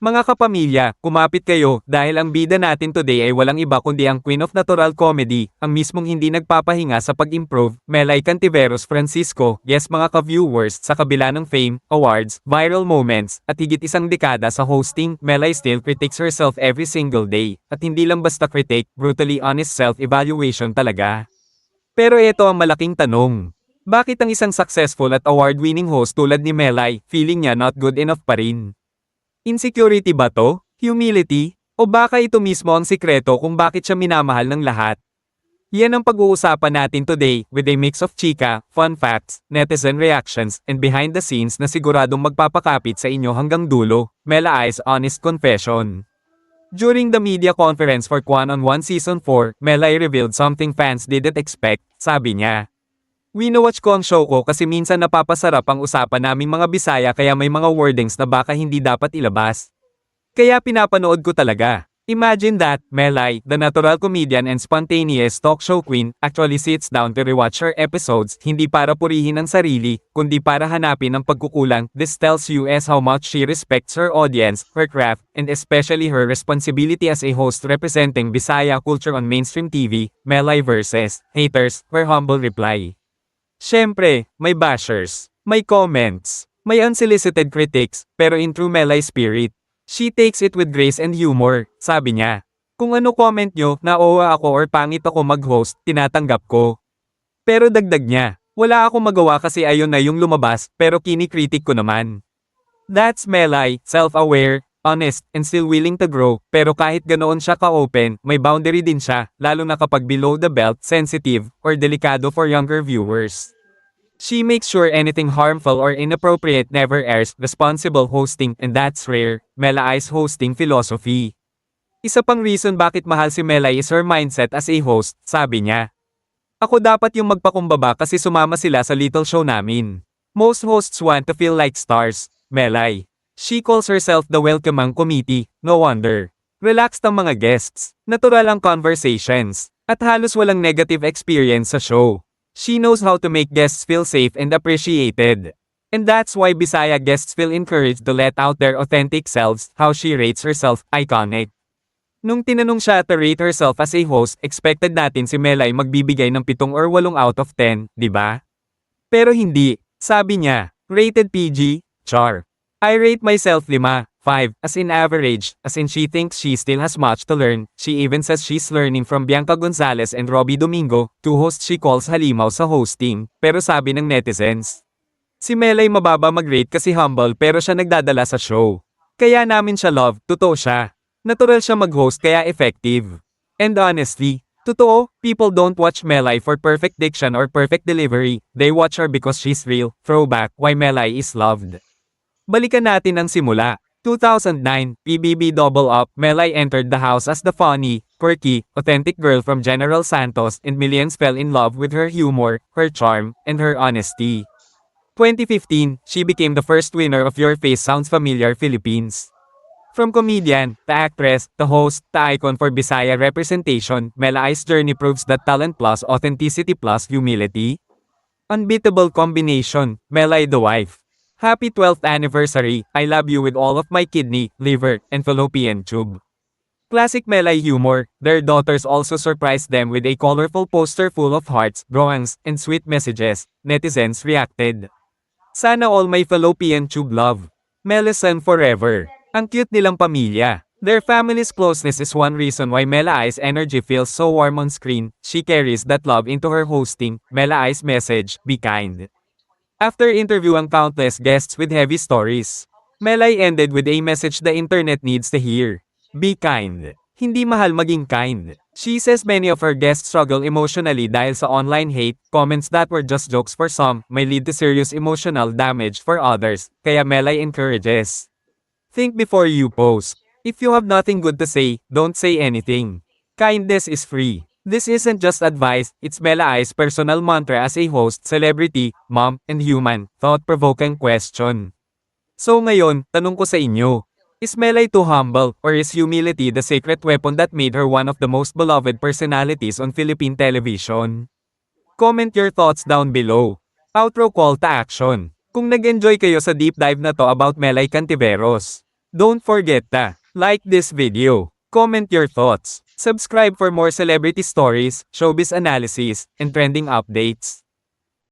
Mga kapamilya, kumapit kayo dahil ang bida natin today ay walang iba kundi ang Queen of Natural Comedy, ang mismong hindi nagpapahinga sa pag-improve, Melay Cantiveros Francisco. Yes mga ka-viewers, sa kabila ng fame, awards, viral moments, at higit isang dekada sa hosting, Melay still critiques herself every single day. At hindi lang basta critique, brutally honest self-evaluation talaga. Pero ito ang malaking tanong. Bakit ang isang successful at award-winning host tulad ni Melay, feeling niya not good enough pa rin? Insecurity ba to? Humility? O baka ito mismo ang sikreto kung bakit siya minamahal ng lahat? Yan ang pag-uusapan natin today, with a mix of chika, fun facts, netizen reactions, and behind the scenes na siguradong magpapakapit sa inyo hanggang dulo. Mela I's Honest Confession. During the media conference for Kwan on One Season 4, Melay revealed something fans didn't expect, sabi niya. Winowatch ko ang show ko kasi minsan napapasarap ang usapan naming mga Bisaya kaya may mga wordings na baka hindi dapat ilabas. Kaya pinapanood ko talaga. Imagine that, Melay, the natural comedian and spontaneous talk show queen, actually sits down to rewatch her episodes, hindi para purihin ang sarili, kundi para hanapin ang pagkukulang. This tells you how much she respects her audience, her craft, and especially her responsibility as a host representing Bisaya culture on mainstream TV. Melay versus haters, her humble reply. Siyempre, may bashers, may comments, may unsolicited critics, pero in true Melay spirit, she takes it with grace and humor, sabi niya. Kung ano comment nyo, naowa ako or pangit ako mag-host, tinatanggap ko. Pero dagdag niya, wala akong magawa kasi ayon na yung lumabas, pero kinikritik ko naman. That's Melay, self-aware, honest, and still willing to grow, pero kahit ganoon siya ka-open, may boundary din siya, lalo na kapag below the belt, sensitive, or delikado for younger viewers. She makes sure anything harmful or inappropriate never airs. Responsible hosting, and that's rare. Mela I's hosting philosophy. Isa pang reason bakit mahal si Melay is her mindset as a host, sabi niya. Ako dapat yung magpakumbaba kasi sumama sila sa little show namin. Most hosts want to feel like stars, Melay. She calls herself the welcoming committee, no wonder. Relaxed ang mga guests, natural ang conversations, at halos walang negative experience sa show. She knows how to make guests feel safe and appreciated. And that's why Bisaya guests feel encouraged to let out their authentic selves. How she rates herself, iconic. Nung tinanong siya to rate herself as a host, expected natin si Melay magbibigay ng 7 or 8 out of 10, di ba? Pero hindi, sabi niya, rated PG, char. I rate myself 5, as in average, as in she thinks she still has much to learn. She even says she's learning from Bianca Gonzalez and Robbie Domingo, 2 hosts she calls halimaw sa hosting, pero sabi ng netizens. Si Melay mababa mag-rate kasi humble pero siya nagdadala sa show. Kaya namin siya love, totoo siya. Natural siya mag-host kaya effective. And honestly, totoo, people don't watch Melay for perfect diction or perfect delivery, they watch her because she's real. Throwback, why Melay is loved. Balikan natin ang simula. 2009, PBB Double Up, Melay entered the house as the funny, quirky, authentic girl from General Santos and millions fell in love with her humor, her charm, and her honesty. 2015, she became the first winner of Your Face Sounds Familiar Philippines. From comedian, to actress, to host, to icon for Bisaya representation, Mela I's journey proves that talent plus authenticity plus humility. Unbeatable combination, Melay the wife. Happy 12th anniversary, I love you with all of my kidney, liver, and fallopian tube. Classic Melay humor, their daughters also surprised them with a colorful poster full of hearts, drawings, and sweet messages. Netizens reacted. Sana all my fallopian tube love. Melissan forever. Ang cute nilang pamilya. Their family's closeness is one reason why Mela I's energy feels so warm on screen. She carries that love into her hosting. Mela I's message, be kind. After interviewing countless guests with heavy stories, Melay ended with a message the internet needs to hear. Be kind. Hindi mahal maging kind. She says many of her guests struggle emotionally dahil sa online hate, comments that were just jokes for some, may lead to serious emotional damage for others, kaya Melay encourages. Think before you post. If you have nothing good to say, don't say anything. Kindness is free. This isn't just advice, it's Mela I's personal mantra as a host, celebrity, mom, and human. Thought-provoking question. So ngayon, tanong ko sa inyo, is Melay too humble, or is humility the secret weapon that made her one of the most beloved personalities on Philippine television? Comment your thoughts down below. Outro call to action. Kung nag-enjoy kayo sa deep dive na to about Melay Cantiveros, Don't forget to like this video, comment your thoughts, subscribe for more celebrity stories, showbiz analysis, and trending updates.